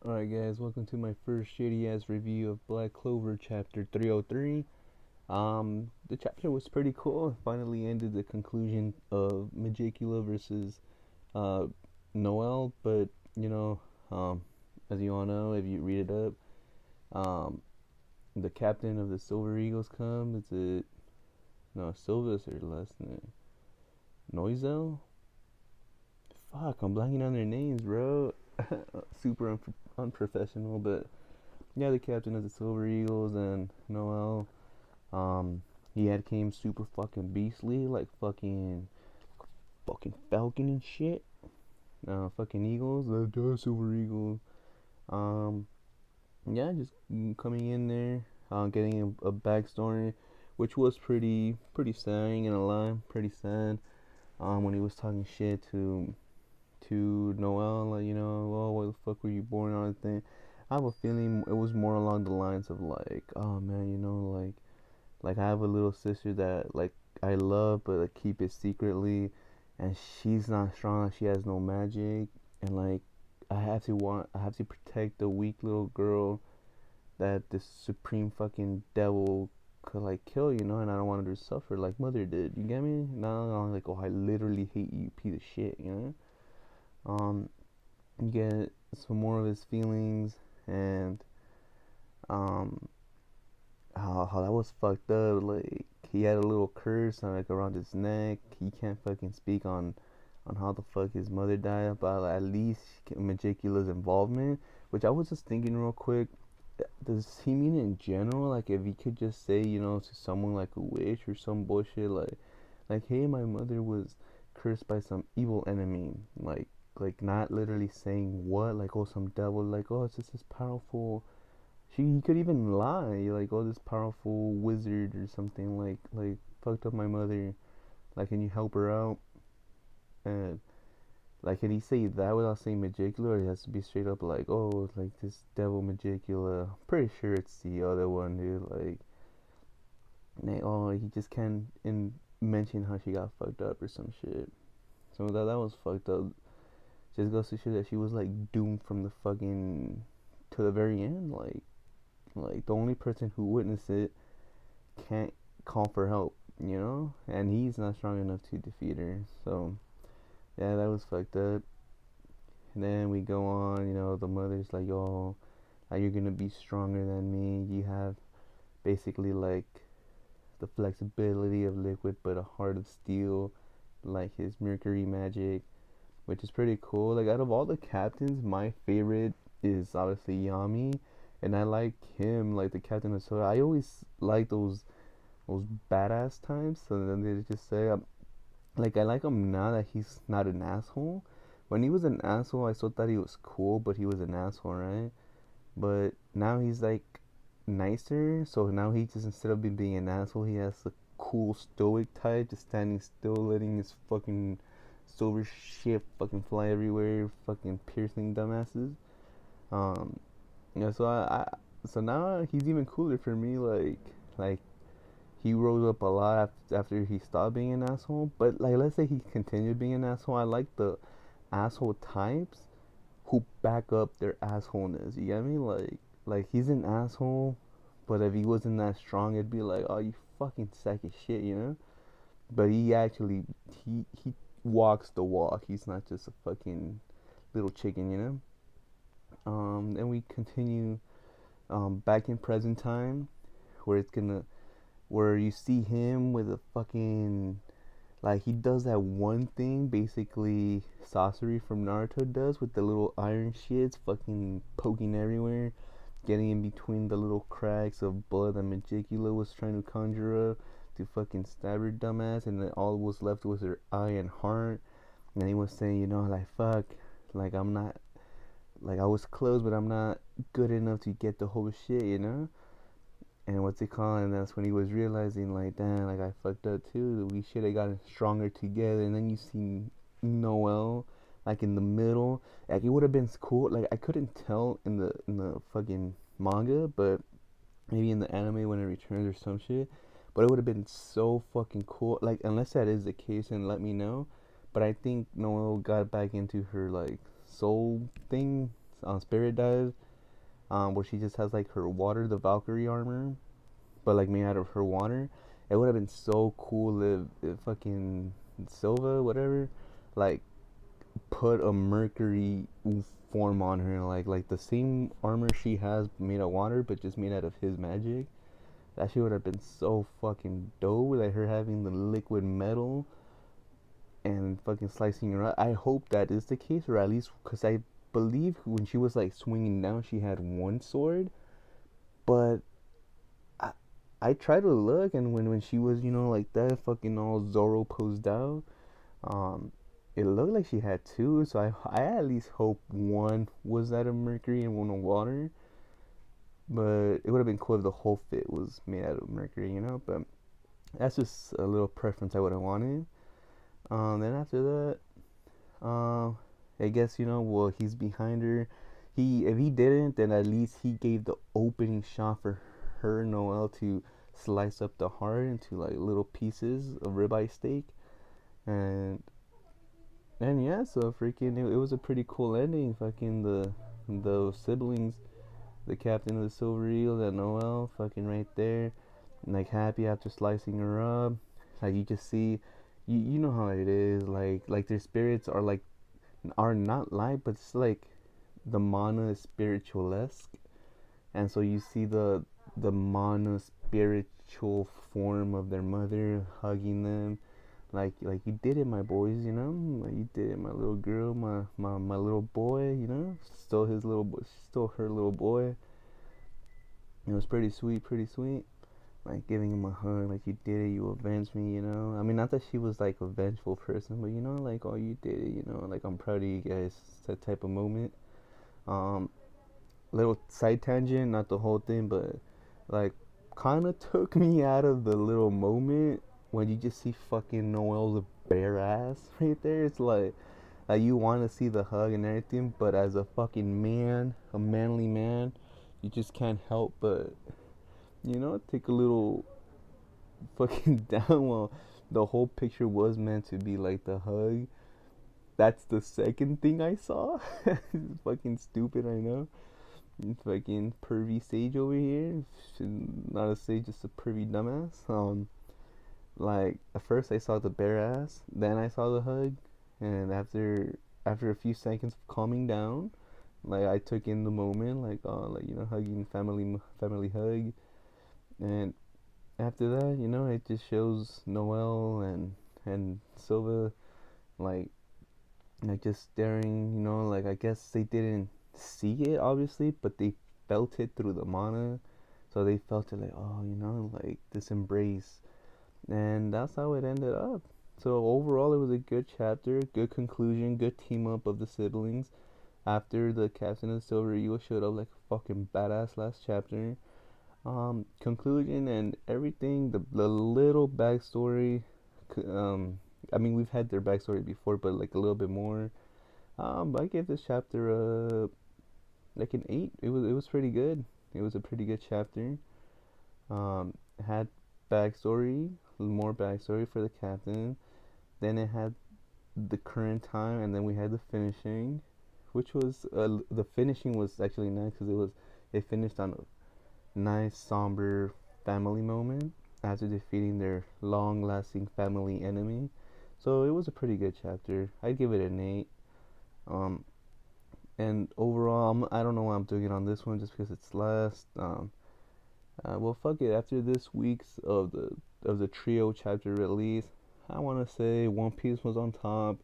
Alright guys, welcome to my first shitty ass review of Black Clover chapter 303. The chapter was pretty cool. It finally ended the conclusion of Magicula versus uh Noel, but you know, um as you all know, if you read it up, the captain of the Silver Eagles come. Is it no Silva's her last name? Noisel? Fuck, I'm blanking on their names, bro. Super unprofessional, but yeah, the captain of the Silver Eagles and Noel. He had came super fucking beastly, like fucking Falcon and shit. Fucking Eagles, the Silver Eagles. Um, yeah, just coming in there, getting a backstory, which was pretty sad. Ain't gonna lie, pretty sad. When he was talking shit to Noel, like oh, why the fuck were you born on that thing? I have a feeling it was more along the lines of like, oh man, like I have a little sister that like I love, but like keep it secretly, and she's not strong. Like, she has no magic, and like I have to protect the weak little girl that this supreme fucking devil could like kill, and I don't want her to suffer like mother did. You get me? Now I'm like, oh, I literally hate you, piece of shit. Um, you get some more of his feelings and um how that was fucked up. Like he had a little curse like around his neck. He can't fucking speak on how the fuck his mother died, but at least Magicula's involvement. Which I was just thinking real quick. Does he mean in general? Like if he could just say, to someone like a witch or some bullshit, like hey, my mother was cursed by some evil enemy. Like not literally saying what, like oh some devil, like oh it's just this powerful. He could even lie, like oh this powerful wizard or something, like fucked up my mother. Like can you help her out? And like can he say that without saying Magicula, or it has to be straight up like oh like this devil Magicula? I'm pretty sure it's the other one, dude. Like oh he just can't mention how she got fucked up or some shit. So that was fucked up. Just goes to show that she was like doomed from the fucking to the very end. Like the only person who witnessed it can't call for help, and he's not strong enough to defeat her. So yeah, that was fucked up. And then we go on, the mother's like, "Oh, like you're gonna be stronger than me. You have basically like the flexibility of liquid, but a heart of steel, like his Mercury magic." Which is pretty cool. Like out of all the captains, my favorite is obviously Yami, and I like him, like the captain of Soda. I always like those badass types. So then they just say, like I like him now that he's not an asshole. When he was an asshole, I still thought he was cool, but he was an asshole, right? But now he's like nicer. So now he just instead of being an asshole, he has a cool stoic type, just standing still, letting his fucking silver shit fucking fly everywhere, fucking piercing dumbasses. Um, so so now he's even cooler for me. Like he rose up a lot after he stopped being an asshole. But like, let's say he continued being an asshole. I like the asshole types who back up their assholeness. You get me? Like he's an asshole, but if he wasn't that strong, it'd be like, oh, you fucking sack of shit. But he actually he walks the walk. He's not just a fucking little chicken. And we continue back in present time, where where you see him with a fucking like he does that one thing basically Sasori from Naruto does with the little iron shits fucking poking everywhere, getting in between the little cracks of blood that Magicula was trying to conjure up to fucking stab her dumbass, and then all was left was her eye and heart. And he was saying, like fuck, like I'm not, like I was close, but I'm not good enough to get the whole shit. And what's it called? And that's when he was realizing, like, damn, like I fucked up too. We should have gotten stronger together. And then you see Noel, like in the middle. Like it would have been cool. Like I couldn't tell in the fucking manga, but maybe in the anime when it returns or some shit. But it would have been so fucking cool. Like unless that is the case, and let me know. But I think Noel got back into her like soul thing, Spirit dive, where she just has like her water, the Valkyrie armor, but like made out of her water. It would have been so cool if fucking Silva, whatever, like put a Mercury form on her, like the same armor she has made out of water, but just made out of his magic. That shit would have been so fucking dope. Like her having the liquid metal and fucking slicing her up. I hope that is the case, or at least because I believe when she was like swinging down, she had one sword. But I, I tried to look, and when she was, like that, fucking all Zoro posed out, um, it looked like she had two. So I at least hope one was out of Mercury and one of water. But it would have been cool if the whole fit was made out of Mercury. But that's just a little preference I would have wanted. Then after that, I guess well, he's behind her. If he didn't, then at least he gave the opening shot for her Noelle to slice up the heart into like little pieces of ribeye steak, and yeah, so freaking it was a pretty cool ending. Fucking the siblings, the captain of the Silver Eagle, and Noelle, fucking right there, like happy after slicing her up. Like you just see, you know how it is. Like their spirits are not light, but it's like the mana is spiritualesque, and so you see the mana spiritual form of their mother hugging them, like you did it, my boys, like you did it, my little girl, my little boy, still his little boy, still her little boy. It was pretty sweet, pretty sweet. Like giving him a hug, like you did it, you avenged me. I mean, not that she was like a vengeful person, but like, oh, you did it, like I'm proud of you guys, that type of moment. Um, Little side tangent, not the whole thing, but like kind of took me out of the little moment when you just see fucking Noelle's bare ass right there. It's like you want to see the hug and everything, but as a fucking man, a manly man, you just can't help but take a little fucking down. While the whole picture was meant to be like the hug. That's the second thing I saw. It's fucking stupid, I know. Fucking pervy sage over here. Not a sage, just a pervy dumbass. Like at first I saw the bare ass, then I saw the hug, and after a few seconds of calming down, like I took in the moment, like like hugging family hug, and after that, it just shows Noelle and Silva, like just staring, like I guess they didn't see it obviously, but they felt it through the mana, so they felt it like, oh, like this embrace, and that's how it ended up. So overall, it was a good chapter, good conclusion, good team up of the siblings. After the captain of the Silver Eagle showed up like a fucking badass last chapter. Conclusion and everything, the little backstory. I mean, we've had their backstory before, but like a little bit more. I gave this chapter like an 8. It was pretty good. It was a pretty good chapter. Had backstory, more backstory for the captain. Then it had the current time, and then we had the finishing, which was the finishing was actually nice because it finished on a nice somber family moment after defeating their long-lasting family enemy. So it was a pretty good chapter. I'd give it an 8. And overall, I don't know why I'm doing it on this one, just because it's last. Well, fuck it. After this week's of the trio chapter release, I want to say One Piece was on top,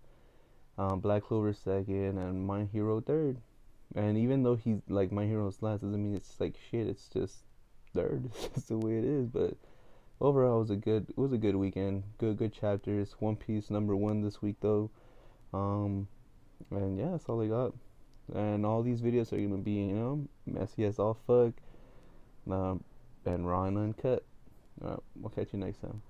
Black Clover second, and My Hero third. And even though he's like My Hero's last, doesn't mean it's like shit. It's just third. It's just the way it is. But overall, it was a good weekend. Good chapters. One Piece #1 this week though. And yeah, that's all I got. And all these videos are gonna be messy as all fuck, and raw and uncut. We'll catch you next time.